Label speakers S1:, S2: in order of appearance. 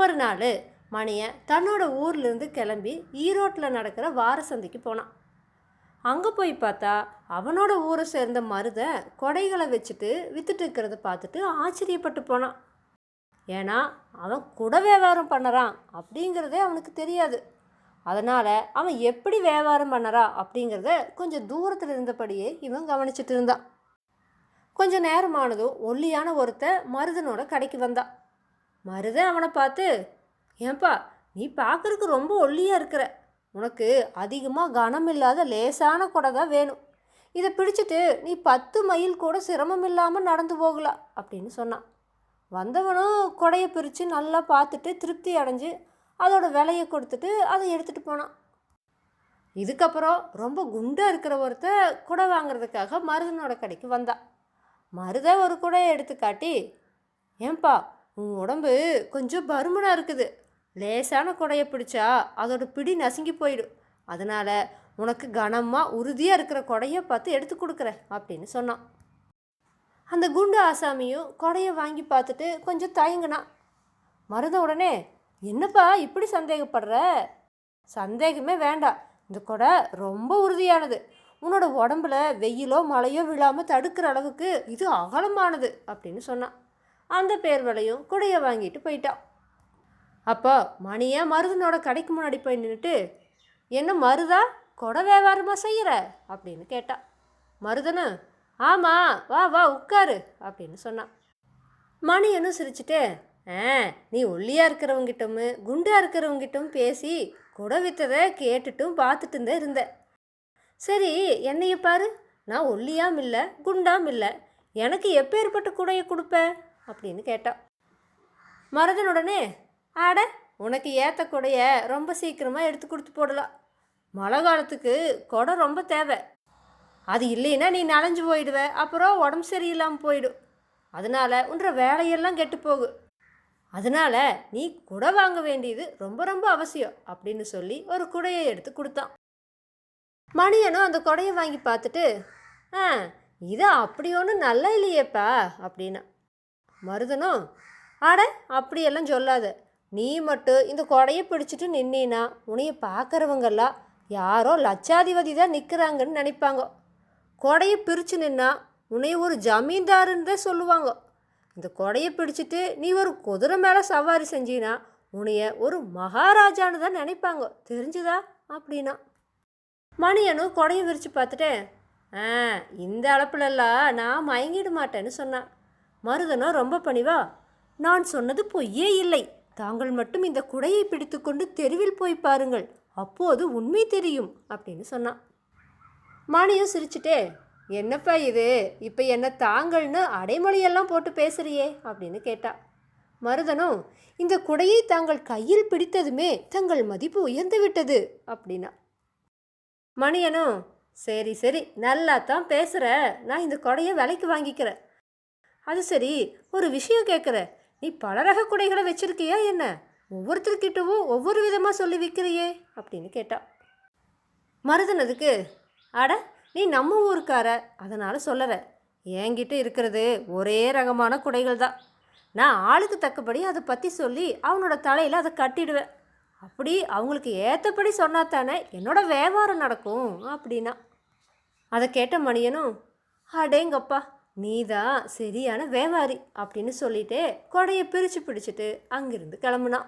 S1: ஒரு நாள் மணியன் தன்னோட ஊர்லேருந்து கிளம்பி ஈரோட்டில் நடக்கிற வார சந்தைக்கு போனான். அங்கே போய் பார்த்தா அவனோட ஊரை சேர்ந்த மருதன் கொடைகளை வச்சுட்டு வித்துட்டு இருக்கிறத பார்த்துட்டு ஆச்சரியப்பட்டு போனான். ஏன்னா அவன் குடை வியாபாரம் பண்ணுறான் அப்படிங்கிறதே அவனுக்கு தெரியாது. அதனால் அவன் எப்படி வியாபாரம் பண்ணுறான் அப்படிங்கிறத கொஞ்சம் தூரத்தில் இருந்தபடியே இவன் கவனிச்சிட்டு இருந்தான். கொஞ்சம் நேரமானதும் ஒல்லியான ஒருத்த மருதனோட கடைக்கு வந்தான். மருதன் அவனை பார்த்து, ஏன்பா நீ பார்க்குறதுக்கு ரொம்ப ஒல்லியாக இருக்கிற, உனக்கு அதிகமாக கனம் இல்லாத லேசான கொடை தான் வேணும், இதை பிடிச்சிட்டு நீ 10 மைல் கூட சிரமம் இல்லாமல் நடந்து போகலாம் அப்படின்னு சொன்னான். வந்தவனும் கொடையை பிரித்து நல்லா பார்த்துட்டு திருப்தி அடைஞ்சு அதோட விலையை கொடுத்துட்டு அதை எடுத்துகிட்டு போனான். இதுக்கப்புறம் ரொம்ப குண்டாக இருக்கிற ஒருத்த குடை வாங்கிறதுக்காக மருதனோட கடைக்கு வந்தான். மருதன் ஒரு குடையை எடுத்து காட்டி, ஏன்பா உன் உடம்பு கொஞ்சம் பருமனாக இருக்குது, லேசான குடையை பிடிச்சா அதோட பிடி நசுங்கி போயிடும், அதனால் உனக்கு கனமாக உறுதியாக இருக்கிற கொடையை பார்த்து எடுத்து கொடுக்குறேன் அப்படின்னு சொன்னான். அந்த குண்டு ஆசாமியும் கொடையை வாங்கி பார்த்துட்டு கொஞ்சம் தயங்கினான். மருத உடனே, என்னப்பா இப்படி சந்தேகப்படுற, சந்தேகமே வேண்டாம், இந்த கொடை ரொம்ப உறுதியானது, உன்னோட உடம்புல வெயிலோ மழையோ விழாமல் தடுக்கிற அளவுக்கு இது அகலமானது அப்படின்னு சொன்னான். அந்த பேர்வலையும் குடையை வாங்கிட்டு போயிட்டான். அப்போ மணியன் மருதனோட கடைக்கு முன்னாடி போய் நின்றுட்டு, என்ன மருதா கொடை வியாபாரமாக செய்கிற அப்படின்னு கேட்டான். மருதனு, ஆமாம் வா வா உட்காரு அப்படின்னு சொன்னான். மணியனும் சிரிச்சுட்டு, நீ ஒல்லியாக இருக்கிறவங்கிட்டும் குண்டாக இருக்கிறவங்கிட்டும் பேசி குடை விற்றதை கேட்டுட்டும் பார்த்துட்டு தான் இருந்தேன். சரி என்னைய பாரு, நான் ஒல்லியாம் இல்லை குண்டாம் இல்லை, எனக்கு எப்பேற்பட்ட குடையை கொடுப்ப அப்படின்னு கேட்டான். மருதனுடனே, ஆட உனக்கு ஏற்ற கொடையை ரொம்ப சீக்கிரமாக எடுத்து கொடுத்து போடலாம், மழை காலத்துக்கு கொடை ரொம்ப தேவை, அது இல்லைன்னா நீ நனைஞ்சு போயிடுவ, அப்புறம் உடம்பு சரியில்லாமல் போயிடும், அதனால் உன்ற வேலையெல்லாம் கெட்டு போகு, அதனால் நீ குடை வாங்க வேண்டியது ரொம்ப ரொம்ப அவசியம் அப்படின்னு சொல்லி ஒரு குடையை எடுத்து கொடுத்தான். மணியனும் அந்த கொடையை வாங்கி பார்த்துட்டு, இது அப்படி ஒன்றும் நல்லா இல்லையேப்பா அப்படின்னா. மருதனும், ஆட அப்படியெல்லாம் சொல்லாத, நீ மட்டும் இந்த கொடையை பிடிச்சிட்டு நின்னா உன்னைய பார்க்குறவங்கெல்லாம் யாரோ லட்சாதிபதி தான் நிற்கிறாங்கன்னு நினைப்பாங்க, கொடையை பிரித்து நின்னா உன்னைய ஒரு ஜமீன்தாருன்னு தான் சொல்லுவாங்க, இந்த கொடையை பிடிச்சிட்டு நீ ஒரு குதிரை மேலே சவாரி செஞ்சினா உன்னைய ஒரு மகாராஜான்னு தான் நினைப்பாங்க, தெரிஞ்சுதா அப்படின்னா. மணியனும் கொடையை விரித்து பார்த்துட்டேன், இந்த அளப்புலெல்லாம் நான் மயங்கிட மாட்டேன்னு சொன்னான். மருதனும் ரொம்ப பணிவா, நான் சொன்னது பொய்யே இல்லை, தாங்கள் மட்டும் இந்த குடையை பிடித்து கொண்டு தெருவில் போய் பாருங்கள், அப்போது உண்மை தெரியும் அப்படின்னு சொன்னான். மணியும் சிரிச்சுட்டே, என்னப்பா இது இப்போ என்ன தாங்கள்னு அடைமொழியெல்லாம் போட்டு பேசுறியே அப்படின்னு கேட்டா. மருதனும், இந்த குடையை தாங்கள் கையில் பிடித்ததுமே தங்கள் மதிப்பு உயர்ந்து விட்டது அப்படின்னா. மணியனும், சரி சரி நல்லா தான் பேசுகிற, நான் இந்த கொடையை விலைக்கு வாங்கிக்கிறேன், அது சரி ஒரு விஷயம் கேட்குறேன், நீ பல ரக குடைகளை வச்சிருக்கியா என்ன, ஒவ்வொருத்தர்கிட்டவும் ஒவ்வொரு விதமாக சொல்லி விற்கிறியே அப்படின்னு கேட்டா. மருதனதுக்கு, அட நீ நம்ம ஊருக்கார அதனால் சொல்லற, என்கிட்ட இருக்கிறது ஒரே ரகமான குடைகள் தான், நான் ஆளுக்கு தக்கபடி அதை பற்றி சொல்லி அவனோட தலையில் அதை கட்டிடுவேன், அப்படி அவங்களுக்கு ஏற்றபடி சொன்னா தானே என்னோட வியாபாரம் நடக்கும் அப்படின்னா. அதை கேட்ட மணியனும், அடேங்கப்பா நீ தான் சரியான வியாபாரி அப்படின்னு சொல்லிட்டே கொடையை பிரித்து பிடிச்சிட்டு அங்கிருந்து கிளம்புனான்.